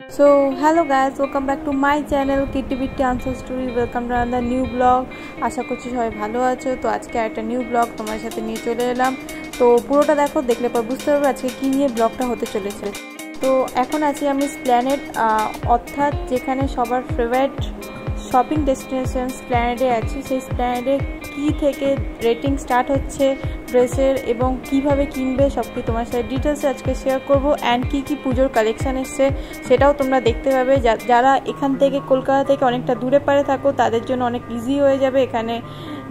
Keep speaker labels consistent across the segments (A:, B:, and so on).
A: So hello guys, welcome back to my channel Kitty Bitty Answer Story. Welcome to another new vlog. আশা করছি সবাই ভালো আছো। তো আজকে একটা নিউ ব্লগ তোমার সাথে নিয়ে চলে এলাম। তো পুরোটা দেখো, দেখলে পর বুঝতে পারবে আজকে কি নিয়ে ব্লগটা হতে চলেছে। তো এখন আছি আমি স্প্ল্যানেড, অর্থাৎ যেখানে সবার ফেভারিট শপিং ডেস্টিনেশন স্প্ল্যানেডে আছি। সেই স্প্ল্যানেডে কি থেকে রেটিং স্টার্ট হচ্ছে ড্রেসের এবং কিভাবে কিনবে সব কি তোমার সাথে ডিটেলসে আজকে শেয়ার করব। অ্যান্ড কি পুজোর কালেকশান এসছে সেটাও তোমরা দেখতে পাবে। যারা এখান থেকে কলকাতা থেকে অনেকটা দূরে পারে থাকো তাদের জন্য অনেক ইজি হয়ে যাবে। এখানে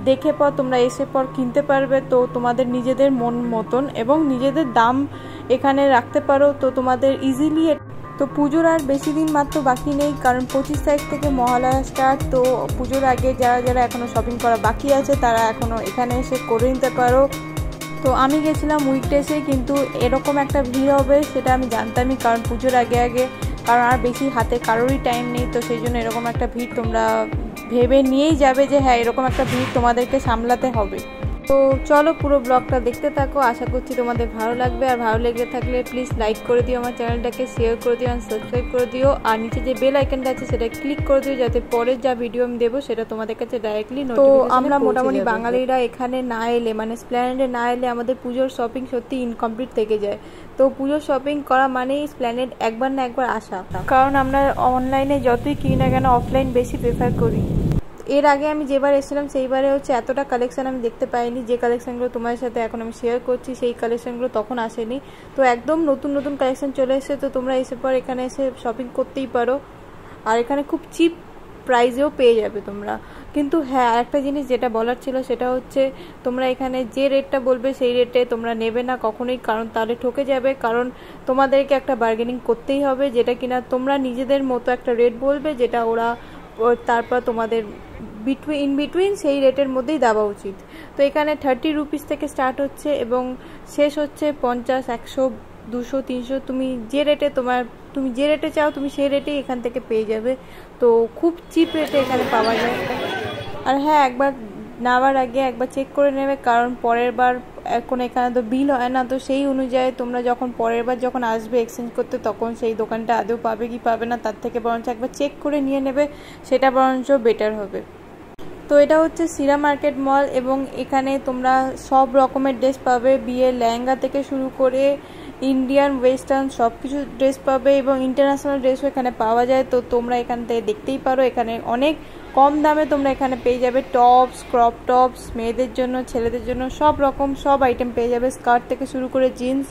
A: দেখে পর তোমরা এসে পর কিনতে পারবে, তো তোমাদের নিজেদের মন মতন এবং নিজেদের দাম এখানে রাখতে পারো, তো তোমাদের ইজিলি। তো পুজোর আর বেশি দিন মাত্র বাকি নেই, কারণ 25 তারিখ থেকে মহালয়া স্টার্ট। তো পুজোর আগে যারা এখনও শপিং করা বাকি আছে তারা এখনও এখানে এসে করে নিতে পারো। তো আমি গেছিলাম উইকডেসে, কিন্তু এরকম একটা ভিড় হবে সেটা আমি জানতামই, কারণ পুজোর আগে কারণ আর বেশি হাতে কারোরই টাইম নেই। তো সেই জন্য এরকম একটা ভিড় তোমরা ভেবে নিয়েই যাবে যে হ্যাঁ এরকম একটা ভিড় তোমাদেরকে সামলাতে হবে। তো চলো পুরো ব্লগটা দেখতে থাকো, আশা করছি তোমাদের ভালো লাগবে। আর ভালো লেগে থাকলে প্লিজ লাইক করে দিও আমার চ্যানেলটাকে, শেয়ার করে দিও, আর সাবস্ক্রাইব করে দিও। আর নিচে যে বেল আইকনটা আছে সেটা ক্লিক করে দিও, যাতে পরের যা ভিডিও আমি দেবো সেটা তোমাদের কাছে ডাইরেক্টলি নোটিফিকেশন পৌঁছে যাবে। তো আমরা মোটামুটি বাঙালিরা এখানে না এলে, মানে স্প্ল্যানেডে না এলে আমাদের পুজোর শপিং সত্যি ইনকমপ্লিট থেকে যায়। তো পুজোর শপিং করা মানেই স্প্ল্যানেড একবার না একবার আসা, কারণ আমরা অনলাইনে যতই কিনি না কেন অফলাইন বেশি প্রেফার করি। এর আগে আমি যেবার এসেছিলাম সেইবারে এতটা কালেকশান আমি দেখতে পাইনি। যে কালেকশানগুলো তোমার সাথে এখন আমি শেয়ার করছি সেই কালেকশানগুলো তখন আসেনি। তো একদম নতুন কালেকশান চলে এসেছে, তো তোমরা এসে পর এখানে এসে শপিং করতেই পারো। আর এখানে খুব চিপ প্রাইসেও পেয়ে যাবে তোমরা। কিন্তু হ্যাঁ, আরেকটা জিনিস যেটা বলার ছিল সেটা হচ্ছে তোমরা এখানে যে রেটটা বলবে সেই রেটে তোমরা নেবে না কখনোই, কারণ তাহলে ঠকে যাবে। কারণ তোমাদেরকে একটা বার্গেনিং করতেই হবে, যেটা কিনা তোমরা নিজেদের মতো একটা রেট বলবে, যেটা ওরা তারপর তোমাদের ইন বিটুইন সেই রেটের মধ্যেই দেওয়া উচিত। তো এখানে 30 রুপিস থেকে স্টার্ট হচ্ছে এবং শেষ হচ্ছে 50, 100, 200, 300। তুমি যে রেটে চাও তুমি সেই রেটেই এখান থেকে পেয়ে যাবে। তো খুব চিপ রেটে এখানে পাওয়া যায়। আর হ্যাঁ, একবার নেওয়ার আগে একবার চেক করে নেবে, কারণ পরের বার এখন এখানে তো বিল হয় না। তো সেই অনুযায়ী তোমরা যখন পরের বার যখন আসবে এক্সচেঞ্জ করতে, তখন সেই দোকানটা আদৌ পাবে কি পাবে না তার থেকে বরঞ্চ একবার চেক করে নিয়ে নেবে, সেটা বরঞ্চ বেটার হবে। তো এটা হচ্ছে সিরা মার্কেট মল এবং এখানে তোমরা সব রকমের ড্রেস পাবে, বিয়ের লেহেঙ্গা থেকে শুরু করে ইন্ডিয়ান ওয়েস্টার্ন সব কিছু ড্রেস পাবে এবং ইন্টারন্যাশনাল ড্রেসও এখানে পাওয়া যায়। তো তোমরা এখান থেকে দেখতেই পারো, এখানে অনেক কম দামে তোমরা এখানে পেয়ে যাবে টপস, ক্রপ টপস, মেয়েদের জন্য, ছেলেদের জন্য সব আইটেম পেয়ে যাবে, স্কার্ট থেকে শুরু করে জিন্স।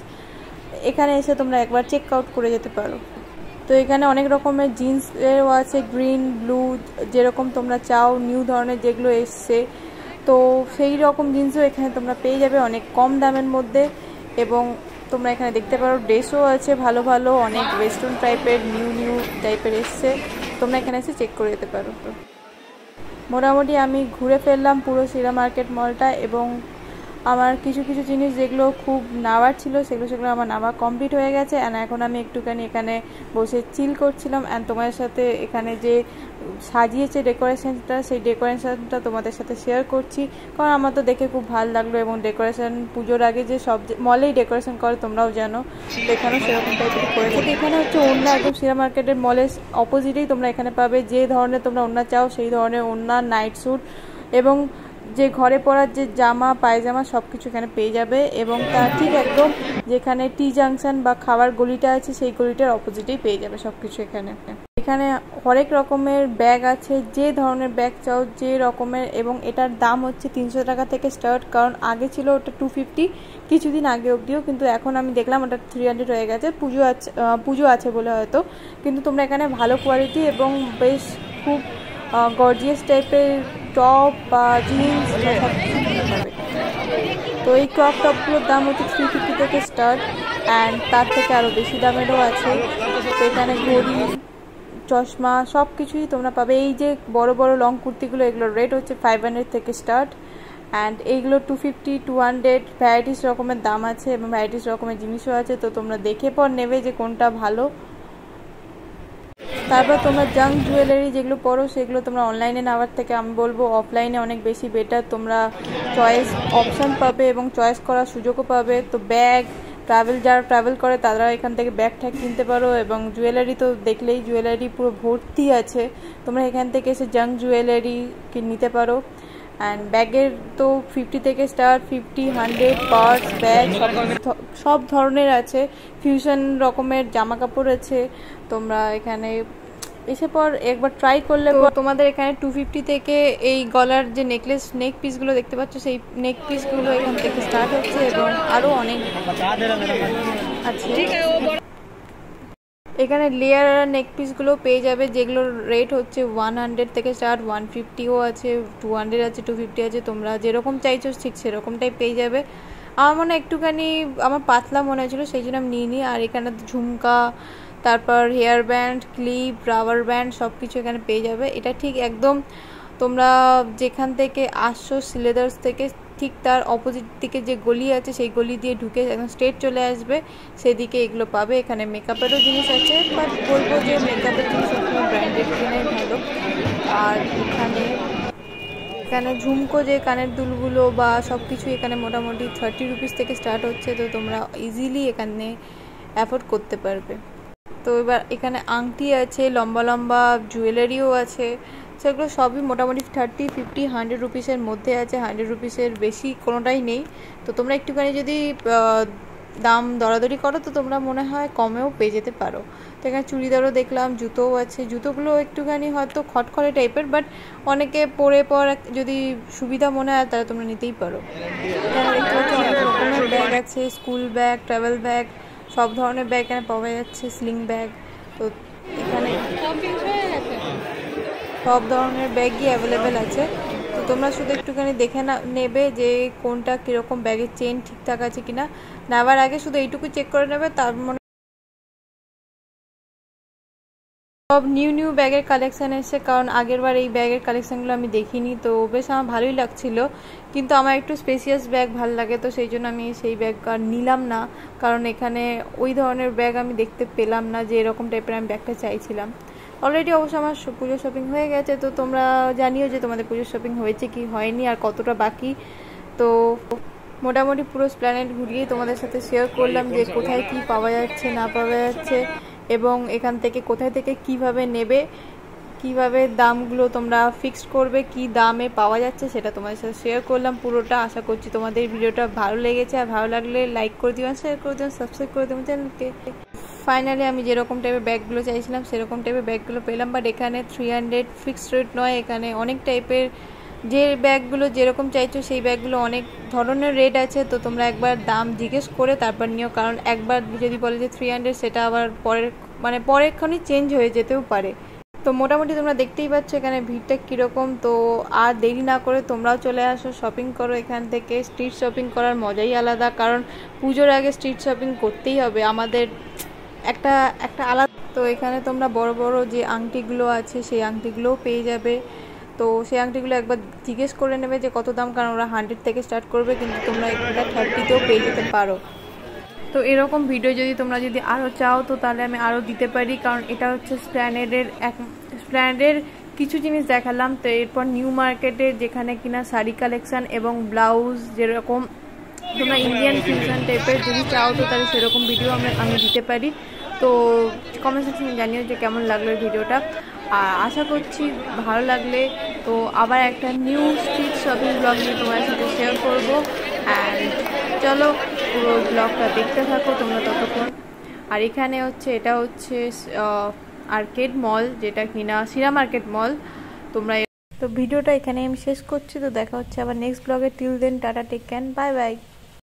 A: এখানে এসে তোমরা একবার চেক আউট করে যেতে পারো। তো এখানে অনেক রকমের জিন্সেরও আছে, গ্রিন, ব্লু, যেরকম তোমরা চাও, নিউ ধরনের যেগুলো এসছে। তো সেই রকম জিন্সও এখানে তোমরা পেয়ে যাবে অনেক কম দামের মধ্যে। এবং তোমরা এখানে দেখতে পারো ড্রেসও আছে ভালো অনেক ওয়েস্টার্ন টাইপের, নিউ টাইপের এসছে। তোমরা এখানে এসে চেক করে যেতে পারো। মোটামুটি আমি ঘুরে ফেললাম পুরো সিরা মার্কেট মলটা এবং আমার কিছু জিনিস যেগুলো খুব নেওয়ার ছিল সেগুলো আমার নেওয়া কমপ্লিট হয়ে গেছে। অ্যান্ড এখন আমি একটুখানি এখানে বসে চিল করছিলাম অ্যান্ড তোমাদের সাথে এখানে যে সাজিয়েছে ডেকোরেশনটা, সেই ডেকোরেশনটা তোমাদের সাথে শেয়ার করছি, কারণ আমার তো দেখে খুব ভালো লাগলো। এবং ডেকোরেশন পুজোর আগে যে সব মলেই ডেকোরেশন করে তোমরাও জানো, তো এখানেও সেরকম টাইপের করেছে। তো এখানে হচ্ছে ওড়না, একদম সিরা মার্কেটের মলের অপোজিটেই তোমরা এখানে পাবে যে ধরনের তোমরা ওড়না চাও সেই ধরনের ওড়না, নাইট স্যুট এবং যে ঘরে পরার যে জামা পায়জামা সব কিছু এখানে পেয়ে যাবে। এবং তার ঠিক একদম যেখানে টি জাংশন বা খাবার গলিটা আছে সেই গলিটার অপোজিটেই পেয়ে যাবে সব কিছু। এখানে হরেক রকমের ব্যাগ আছে, যে ধরনের ব্যাগ চাও যে রকমের, এবং এটার দাম হচ্ছে 300 টাকা থেকে স্টার্ট, কারণ আগে ছিল ওটা 250 কিছুদিন আগে অবধিও, কিন্তু এখন আমি দেখলাম ওটা 300 হয়ে গেছে। পুজো আছে বলে হয়তো। কিন্তু তোমরা এখানে ভালো কোয়ালিটি এবং বেশ খুব গর্জিয়াস টাইপের টপ বা জিন্স সব কিছু পাবে। তো এই ক্রপ টপগুলোর দাম হচ্ছে 350 থেকে স্টার্ট, অ্যান্ড তার থেকে আরও বেশি দামেরও আছে। তো এখানে ঘড়ি, চশমা সব কিছুই তোমরা পাবে। এই যে বড় লং কুর্তিগুলো, এগুলোর রেট হচ্ছে 500 থেকে স্টার্ট, অ্যান্ড এইগুলো 250, 200 ভ্যারাইটিস রকমের দাম আছে এবং ভ্যারাইটিস রকমের জিনিসও আছে। তো তোমরা দেখে পর নেবে যে কোনটা ভালো। তারপর তোমরা জাঙ্ক জুয়েলারি যেগুলো পরো সেগুলো তোমরা অনলাইনে নেওয়ার থেকে আমি বলবো অফলাইনে অনেক বেশি বেটার। তোমরা চয়েস অপশান পাবে এবং চয়েস করার সুযোগও পাবে। তো ব্যাগ, যারা ট্রাভেল করে তারা এখান থেকে ব্যাগ ট্যাগ কিনতে পারো। এবং জুয়েলারি তো দেখলেই, জুয়েলারি পুরো ভর্তি আছে, তোমরা এখান থেকে এসে জাঙ্ক জুয়েলারি নিতে পারো। অ্যান্ড ব্যাগের তো 50 থেকে স্টার্ট, 50, 100 পার্স ব্যাগ সব ধরনের আছে। ফিউশন রকমের জামা কাপড় আছে। তোমরা এখানে এসে পর একবার ট্রাই করলে তোমাদের এখানে 250 থেকে এই গলার যে নেক পিসগুলো দেখতে পাচ্ছ, সেই নেক পিসগুলো এখান থেকে স্টার্ট হচ্ছে এবং আরও অনেক আছে। এখানে লেয়ার নেক পিসগুলো পেয়ে যাবে, যেগুলোর রেট হচ্ছে 100 থেকে স্টার্ট, 150ও আছে, 200 আছে, 250 আছে। তোমরা যেরকম চাইছো ঠিক সেরকমটাই পেয়ে যাবে। আমার মনে একটুখানি আমার পাতলা মনে হয়েছিল, সেই জন্য আমি নিই নি। আর এখানে ঝুমকা, তারপর hair band, clip, rubber band সব কিছু এখানে পেয়ে যাবে। এটা ঠিক একদম তোমরা যেখান থেকে আসছো সিলেদার্স থেকে, ঠিক তার অপোজিট দিকে যে গলি আছে সেই গলি দিয়ে ঢুকে একদম স্ট্রেট চলে আসবে, সেদিকে এগুলো পাবে। এখানে মেকআপেরও জিনিস আছে, বাট বলবো যে মেকআপের জিনিস সবসময় ব্র্যান্ডেড কেনাই ভালো। আর এখানে ঝুমকো যে কানের দুলগুলো বা সব কিছু এখানে মোটামুটি 30 রুপিস থেকে স্টার্ট হচ্ছে, তো তোমরা ইজিলি এখানে অ্যাফোর্ড করতে পারবে। তো এবার এখানে আংটি আছে, লম্বা লম্বা জুয়েলারিও আছে, সেগুলো সবই মোটামুটি 30, 50, 100 রুপিসের মধ্যে আছে। 100 রুপিসের বেশি কোনোটাই নেই। তো তোমরা একটুখানি যদি দাম দরাদরি করো তো তোমরা মনে হয় কমেও পেয়ে যেতে পারো। তো এখানে চুড়িদারও দেখলাম, জুতোও আছে। জুতোগুলো একটুখানি হয়তো খটখটে টাইপের, বাট অনেকে পরে পর যদি সুবিধা মনে হয় তাহলে তোমরা নিতেই পারো। এখানে দেখতে পাচ্ছি অনেক রকমের ব্যাগ আছে, স্কুল ব্যাগ, ট্রাভেল ব্যাগ, সব ধরনের ব্যাগ এখানে পাওয়া যাচ্ছে, স্লিং ব্যাগ। তো এখানে সব ধরনের ব্যাগই অ্যাভেলেবেল আছে। তো তোমরা শুধু একটুখানি দেখে নেবে যে কোনটা কীরকম, ব্যাগের চেন ঠিকঠাক আছে কিনা। নেওয়ার আগে শুধু এইটুকু চেক করে নেবে, তার মনে সব নিউ ব্যাগের কালেকশান এসছে, কারণ আগেরবার এই ব্যাগের কালেকশানগুলো আমি দেখিনি। তো বেশ আমার ভালোই লাগছিল, কিন্তু আমার একটু স্পেসিয়াস ব্যাগ ভালো লাগে, তো সেই জন্য আমি সেই ব্যাগ আর নিলাম না। কারণ এখানে ওই ধরনের ব্যাগ আমি দেখতে পেলাম না, যে এরকম টাইপের আমি ব্যাগটা চাইছিলাম। অলরেডি অবশ্য আমার পুজোর শপিং হয়ে গেছে। তো তোমরা জানিও যে তোমাদের পুজোর শপিং হয়েছে কি হয়নি, আর কতটা বাকি। তো মোটামুটি পুরো প্ল্যানেট ঘুরিয়েই তোমাদের সাথে শেয়ার করলাম যে কোথায় কি পাওয়া যাচ্ছে না পাওয়া যাচ্ছে, এবং এখান থেকে কোথায় থেকে কিভাবে নেবে, কিভাবে দামগুলো তোমরা ফিক্সড করবে, কি দামে পাওয়া যাচ্ছে সেটা তোমাদের সাথে শেয়ার করলাম পুরোটা। আশা করছি তোমাদের ভিডিওটা ভালো লেগেছে, আর ভালো লাগলে লাইক করে দিবেন, শেয়ার করে দেবেন, সাবস্ক্রাইব করে দেবেন চ্যানেলকে। ফাইনালি আমি যেরকম টাইপের ব্যাগগুলো চাইছিলাম সেরকম টাইপের ব্যাগগুলো পেলাম, বাট এখানে 300 ফিক্সড রেট নয়। এখানে অনেক টাইপের, যে ব্যাগগুলো যেরকম চাইছো সেই ব্যাগগুলো অনেক ধরনের রেট আছে। তো তোমরা একবার দাম জিজ্ঞেস করে তারপর নিও, কারণ একবার যদি বলে যে 300, সেটা আবার পরেরক্ষণই চেঞ্জ হয়ে যেতেও পারে। তো মোটামুটি তোমরা দেখতেই পাচ্ছ এখানে ভিড়টা কীরকম। তো আর দেরি না করে তোমরাও চলে আসো, শপিং করো এখান থেকে। স্ট্রিট শপিং করার মজাই আলাদা, কারণ পুজোর আগে স্ট্রিট শপিং করতেই হবে, আমাদের একটা আলাদা। তো এখানে তোমরা বড় বড় যে আংটিগুলো আছে সেই আংটিগুলোও পেয়ে যাবে। তো সেই আংটিগুলো একবার জিজ্ঞেস করে নেবে যে কত দাম, কারণ ওরা 100 থেকে স্টার্ট করবে, কিন্তু তোমরা এটা 30তেও পেয়ে যেতে পারো। তো এরকম ভিডিও তোমরা যদি আরও চাও তো তাহলে আমি আরও দিতে পারি, কারণ এটা হচ্ছে স্প্ল্যানেডের কিছু জিনিস দেখালাম। তো এরপর নিউ মার্কেটের যেখানে কিনা শাড়ি কালেকশান এবং ব্লাউজ, যেরকম তোমরা ইন্ডিয়ান ফিউশন টাইপের যদি চাও তো তাহলে সেরকম ভিডিও আমি দিতে পারি। তো কমেন্ট সেকশনে জানিও যে কেমন লাগলো ভিডিওটা, আর আশা করছি ভালো লাগলে তো আবার একটা নিউ স্ট্রিট শপিং ব্লগ নিয়ে তোমার সাথে শেয়ার করবো। অ্যান্ড চলো পুরো ব্লগটা দেখতে থাকো তোমরা ততক্ষণ। আর এখানে এটা হচ্ছে আর্কেড মল, যেটা কিনা সিরা মার্কেট মল। তোমরা তো ভিডিওটা এখানে আমি শেষ করছি। তো দেখা হচ্ছে আবার নেক্সট ব্লগে। Till then tata, take care, bye by.